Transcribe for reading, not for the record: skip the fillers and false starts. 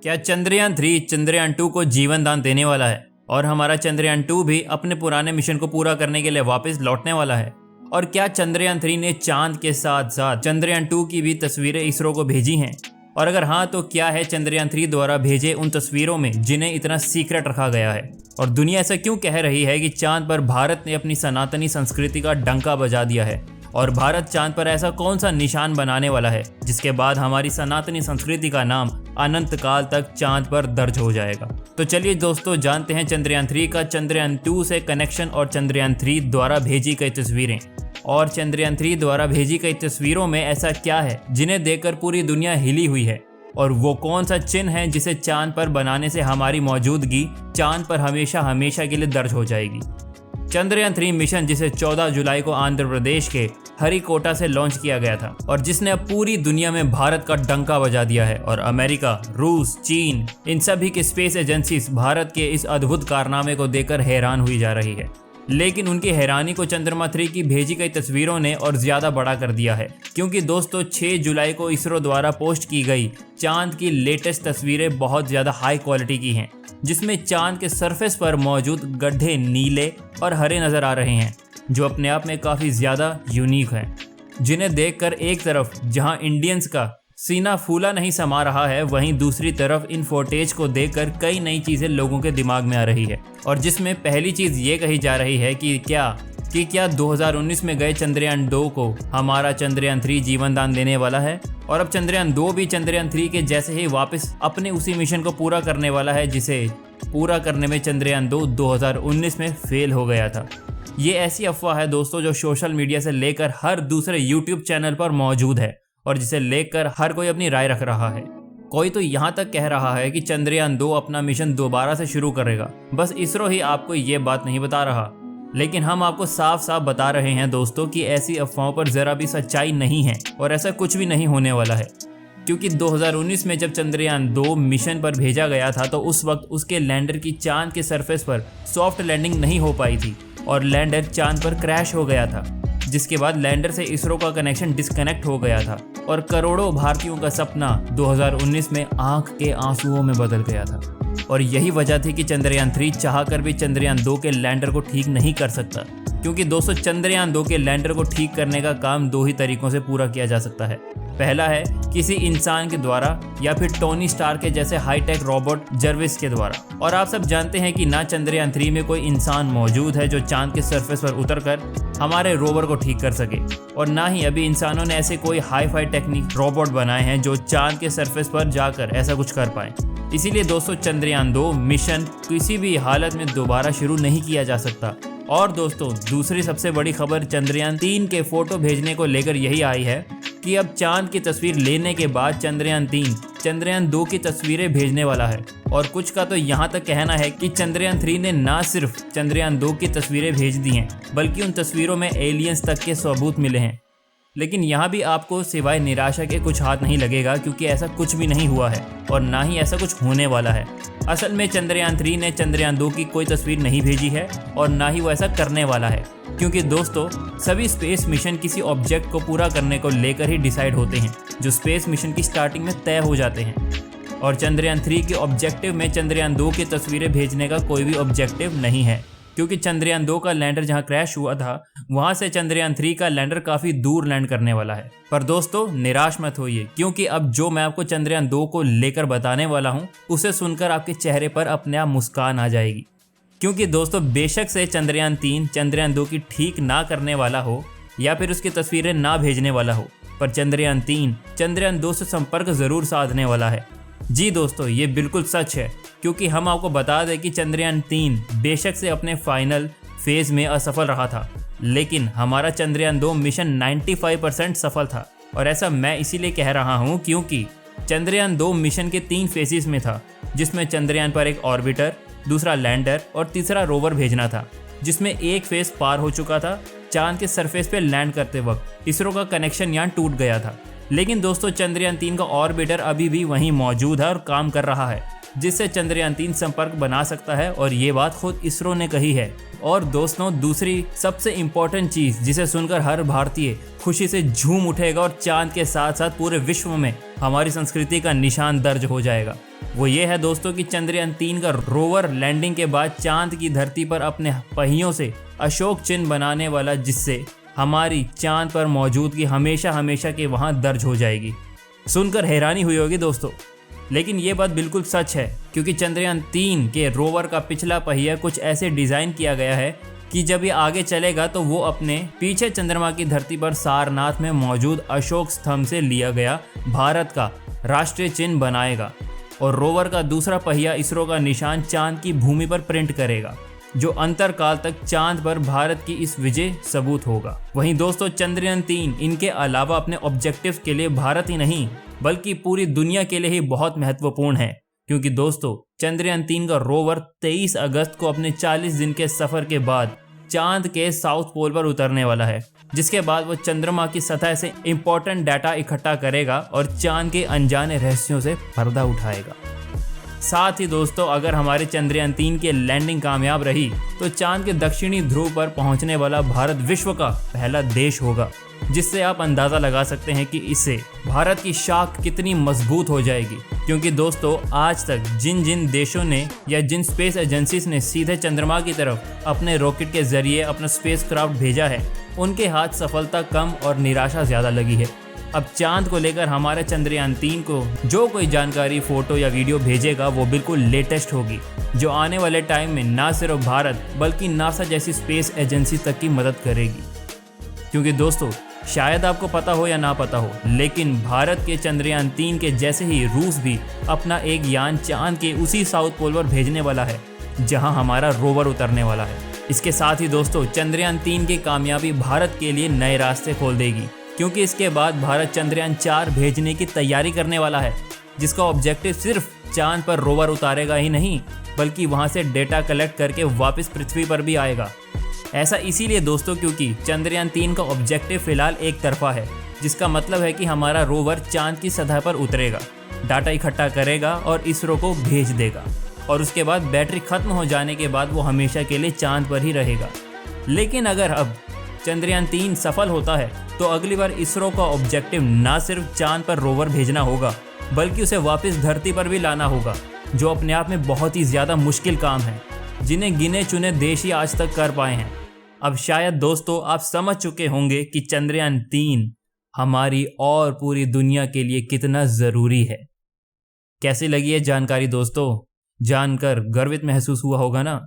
क्या चंद्रयान 3 चंद्रयान 2 को जीवन दान देने वाला है और हमारा चंद्रयान 2 भी अपने पुराने मिशन को पूरा करने के लिए वापस लौटने वाला है? और क्या चंद्रयान 3 ने चांद के साथ साथ चंद्रयान 2 की भी तस्वीरें इसरो को भेजी हैं? और अगर हाँ तो क्या है चंद्रयान 3 द्वारा भेजे उन तस्वीरों में जिन्हें इतना सीक्रेट रखा गया है? और दुनिया ऐसा क्यों कह रही है कि चांद पर भारत ने अपनी सनातनी संस्कृति का डंका बजा दिया है? और भारत चांद पर ऐसा कौन सा निशान बनाने वाला है जिसके बाद हमारी सनातनी संस्कृति का नाम अनंत काल तक चांद पर दर्ज हो जाएगा? तो चलिए दोस्तों, जानते हैं चंद्रयान 3 का चंद्रयान 2 से कनेक्शन और चंद्रयान 3 द्वारा भेजी गई तस्वीरें। और चंद्रयान 3 द्वारा भेजी गई तस्वीरों में ऐसा क्या है जिन्हें देखकर पूरी दुनिया हिली हुई है? और वो कौन सा चिन्ह है जिसे चांद पर बनाने से हमारी मौजूदगी चांद पर हमेशा हमेशा के लिए दर्ज हो जाएगी? चंद्रयान 3 मिशन, जिसे 14 जुलाई को आंध्र प्रदेश के हरिकोटा से लॉन्च किया गया था और जिसने अब पूरी दुनिया में भारत का डंका बजा दिया है। और अमेरिका, रूस, चीन, इन सभी की स्पेस एजेंसीज भारत के इस अद्भुत कारनामे को देखकर हैरान हुई जा रही है। लेकिन उनकी हैरानी को चंद्रमा 3 की भेजी गई तस्वीरों ने और ज्यादा बड़ा कर दिया है, क्योंकि दोस्तों 6 जुलाई को इसरो द्वारा पोस्ट की गई चांद की लेटेस्ट तस्वीरें बहुत ज्यादा हाई क्वालिटी की हैं, जिसमें चांद के सरफेस पर मौजूद गड्ढे नीले और हरे नजर आ रहे हैं, जो अपने आप में काफी ज्यादा यूनिक हैं, जिन्हें देखकर एक तरफ जहां इंडियंस का सीना फूला नहीं समा रहा है, वहीं दूसरी तरफ इन फुटेज को देखकर कई नई चीजें लोगों के दिमाग में आ रही है। और जिसमें पहली चीज ये कही जा रही है कि क्या 2019 में गए चंद्रयान 2 को हमारा चंद्रयान 3 जीवन दान देने वाला है? और अब चंद्रयान 2 भी चंद्रयान 3 के जैसे ही वापस अपने उसी मिशन को पूरा करने वाला है, जिसे पूरा करने में चंद्रयान 2 2019 में फेल हो गया था। ये ऐसी अफवाह है दोस्तों जो सोशल मीडिया से लेकर हर दूसरे यूट्यूब चैनल पर मौजूद है और जिसे लेकर हर कोई अपनी राय रख रहा है। कोई तो यहाँ तक कह रहा है कि चंद्रयान 2 अपना मिशन दोबारा से शुरू करेगा, बस इसरो ही आपको ये बात नहीं बता रहा। लेकिन हम आपको साफ साफ बता रहे हैं दोस्तों कि ऐसी अफवाहों पर जरा भी सच्चाई नहीं है और ऐसा कुछ भी नहीं होने वाला है। क्योंकि 2019 में जब चंद्रयान 2 मिशन पर भेजा गया था तो उस वक्त उसके लैंडर की चांद के सरफेस पर सॉफ्ट लैंडिंग नहीं हो पाई थी और लैंडर चांद पर क्रैश हो गया था, जिसके बाद लैंडर से इसरो का कनेक्शन डिस्कनेक्ट हो गया था और करोड़ों भारतीयों का सपना 2019 में आंख के आंसुओं में बदल गया था। और यही वजह थी कि चंद्रयान 3 चाहकर भी चंद्रयान 2 के लैंडर को ठीक नहीं कर सकता, क्योंकि दोस्तों चंद्रयान 2 के लैंडर को ठीक करने का काम 2 ही तरीकों से पूरा किया जा सकता है। पहला है किसी इंसान के द्वारा या फिर टोनी स्टार के जैसे हाईटेक रोबोट जर्विस के द्वारा। और आप सब जानते हैं कि ना चंद्रयान 3 में कोई इंसान मौजूद है जो चांद के सरफेस पर उतरकर हमारे रोवर को ठीक कर सके, और ना ही अभी इंसानों ने ऐसे कोई हाई फाई टेक्निक रोबोट बनाए हैं जो चांद के सरफेस पर जाकर ऐसा कुछ कर पाए। इसीलिए दोस्तों चंद्रयान 2 मिशन किसी भी हालत में दोबारा शुरू नहीं किया जा सकता। और दोस्तों दूसरी सबसे बड़ी खबर चंद्रयान 3 के फोटो भेजने को लेकर यही आई है कि अब चांद की तस्वीर लेने के बाद चंद्रयान 3 चंद्रयान 2 की तस्वीरें भेजने वाला है। और कुछ का तो यहाँ तक कहना है कि चंद्रयान 3 ने ना सिर्फ चंद्रयान 2 की तस्वीरें भेज दी हैं, बल्कि उन तस्वीरों में एलियंस तक के सबूत मिले हैं। लेकिन यहाँ भी आपको सिवाय निराशा के कुछ हाथ नहीं लगेगा, क्योंकि ऐसा कुछ भी नहीं हुआ है और ना ही ऐसा कुछ होने वाला है। असल में चंद्रयान 3 ने चंद्रयान 2 की कोई तस्वीर नहीं भेजी है और ना ही वो ऐसा करने वाला है, क्योंकि दोस्तों सभी स्पेस मिशन किसी ऑब्जेक्ट को पूरा करने को लेकर ही डिसाइड होते हैं, जो स्पेस मिशन की स्टार्टिंग में तय हो जाते हैं। और चंद्रयान 3 के ऑब्जेक्टिव में चंद्रयान 2 की तस्वीरें भेजने का कोई भी ऑब्जेक्टिव नहीं है, क्योंकि चंद्रयान 2 का लैंडर जहां क्रैश हुआ था वहां से चंद्रयान 3 का लैंडर काफी दूर लैंड करने वाला है। पर दोस्तों निराश मत होइए, क्योंकि अब जो मैं आपको चंद्रयान 2 को लेकर बताने वाला हूं उसे सुनकर आपके चेहरे पर अपने आप मुस्कान आ जाएगी। क्योंकि दोस्तों बेशक से चंद्रयान 3 चंद्रयान 2 की ठीक ना करने वाला हो या फिर उसकी तस्वीरें ना भेजने वाला हो, पर चंद्रयान 3 चंद्रयान 2 से संपर्क जरूर साधने वाला है। जी दोस्तों ये बिल्कुल सच है, क्योंकि हम आपको बता दें कि चंद्रयान 3 बेशक से अपने फाइनल फेज में असफल रहा था, लेकिन हमारा चंद्रयान 2 मिशन 95% सफल था। और ऐसा मैं इसीलिए कह रहा हूं क्योंकि चंद्रयान 2 मिशन के 3 फेजेस में था, जिसमें चंद्रयान पर एक ऑर्बिटर, दूसरा लैंडर और तीसरा रोवर भेजना था, जिसमें एक फेज पार हो चुका था। चांद के सरफेस पे लैंड करते वक्त इसरो का कनेक्शन यहाँ टूट गया था। लेकिन दोस्तों चंद्रयान 3 का ऑर्बिटर अभी भी वहीं मौजूद है और काम कर रहा है। जिससे चंद्रयान 3 संपर्क बना सकता है, और ये बात खुद इसरो ने कही है। और दोस्तों, दूसरी सबसे इम्पोर्टेंट चीज जिसे सुनकर हर भारतीय खुशी से झूम उठेगा और चांद के साथ साथ पूरे विश्व में हमारी संस्कृति का निशान दर्ज हो जाएगा, वो ये है दोस्तों कि चंद्रयान 3 का रोवर लैंडिंग के बाद चांद की धरती पर अपने पहियों से अशोक चिन्ह बनाने वाला, जिससे हमारी चांद पर मौजूदगी हमेशा हमेशा के वहां दर्ज हो जाएगी। सुनकर हैरानी हुई होगी दोस्तों, लेकिन ये बात बिल्कुल सच है, क्योंकि चंद्रयान 3 के रोवर का पिछला पहिया कुछ ऐसे डिज़ाइन किया गया है कि जब ये आगे चलेगा तो वो अपने पीछे चंद्रमा की धरती पर सारनाथ में मौजूद अशोक स्तंभ से लिया गया भारत का राष्ट्रीय चिन्ह बनाएगा, और रोवर का दूसरा पहिया इसरो का निशान चांद की भूमि पर प्रिंट करेगा, जो अंतरकाल तक चांद पर भारत की इस विजय सबूत होगा। वहीं दोस्तों, चंद्रयान 3 इनके अलावा अपने ऑब्जेक्टिव के लिए भारत ही नहीं बल्कि पूरी दुनिया के लिए ही बहुत महत्वपूर्ण है, क्योंकि दोस्तों, चंद्रयान 3 का रोवर 23 अगस्त को अपने 40 दिन के सफर के बाद चांद के साउथ पोल पर उतरने वाला है, जिसके बाद वो चंद्रमा की सतह से इंपॉर्टेंट डाटा इकट्ठा करेगा और चांद के अनजाने रहस्यों से पर्दा उठाएगा। साथ ही दोस्तों, अगर हमारे चंद्रयान 3 की लैंडिंग कामयाब रही तो चांद के दक्षिणी ध्रुव पर पहुंचने वाला भारत विश्व का पहला देश होगा, जिससे आप अंदाज़ा लगा सकते हैं कि इससे भारत की शाख कितनी मजबूत हो जाएगी। क्योंकि दोस्तों, आज तक जिन जिन देशों ने या जिन स्पेस एजेंसीज ने सीधे चंद्रमा की तरफ अपने रॉकेट के जरिए अपना स्पेसक्राफ्ट भेजा है, उनके हाथ सफलता कम और निराशा ज़्यादा लगी है। अब चांद को लेकर हमारे चंद्रयान 3 को जो कोई जानकारी, फोटो या वीडियो भेजेगा वो बिल्कुल लेटेस्ट होगी, जो आने वाले टाइम में ना सिर्फ भारत बल्कि नासा जैसी स्पेस एजेंसी तक की मदद करेगी। क्योंकि दोस्तों, शायद आपको पता हो या ना पता हो, लेकिन भारत के चंद्रयान 3 के जैसे ही रूस भी अपना एक यान चांद के उसी साउथ पोल पर भेजने वाला है जहां हमारा रोवर उतरने वाला है। इसके साथ ही दोस्तों, चंद्रयान 3 की कामयाबी भारत के लिए नए रास्ते खोल देगी, क्योंकि इसके बाद भारत चंद्रयान 4 भेजने की तैयारी करने वाला है, जिसका ऑब्जेक्टिव सिर्फ चांद पर रोवर उतारेगा ही नहीं बल्कि वहां से डेटा कलेक्ट करके वापस पृथ्वी पर भी आएगा। ऐसा इसीलिए दोस्तों क्योंकि चंद्रयान 3 का ऑब्जेक्टिव फिलहाल एक तरफा है, जिसका मतलब है कि हमारा रोवर चांद की सतह पर उतरेगा, डाटा इकट्ठा करेगा और इसरो को भेज देगा, और उसके बाद बैटरी खत्म हो जाने के बाद वो हमेशा के लिए चांद पर ही रहेगा। लेकिन अगर अब चंद्रयान 3 सफल होता है तो अगली बार इसरो का ऑब्जेक्टिव ना सिर्फ चांद पर रोवर भेजना होगा बल्कि उसे वापस धरती पर भी लाना होगा, जो अपने आप में बहुत ही ज़्यादा मुश्किल काम है, जिन्हें गिने चुने देश ही आज तक कर पाए हैं। अब शायद दोस्तों आप समझ चुके होंगे कि चंद्रयान 3 हमारी और पूरी दुनिया के लिए कितना ज़रूरी है। कैसी लगी है जानकारी दोस्तों? जानकर गर्वित महसूस हुआ होगा ना?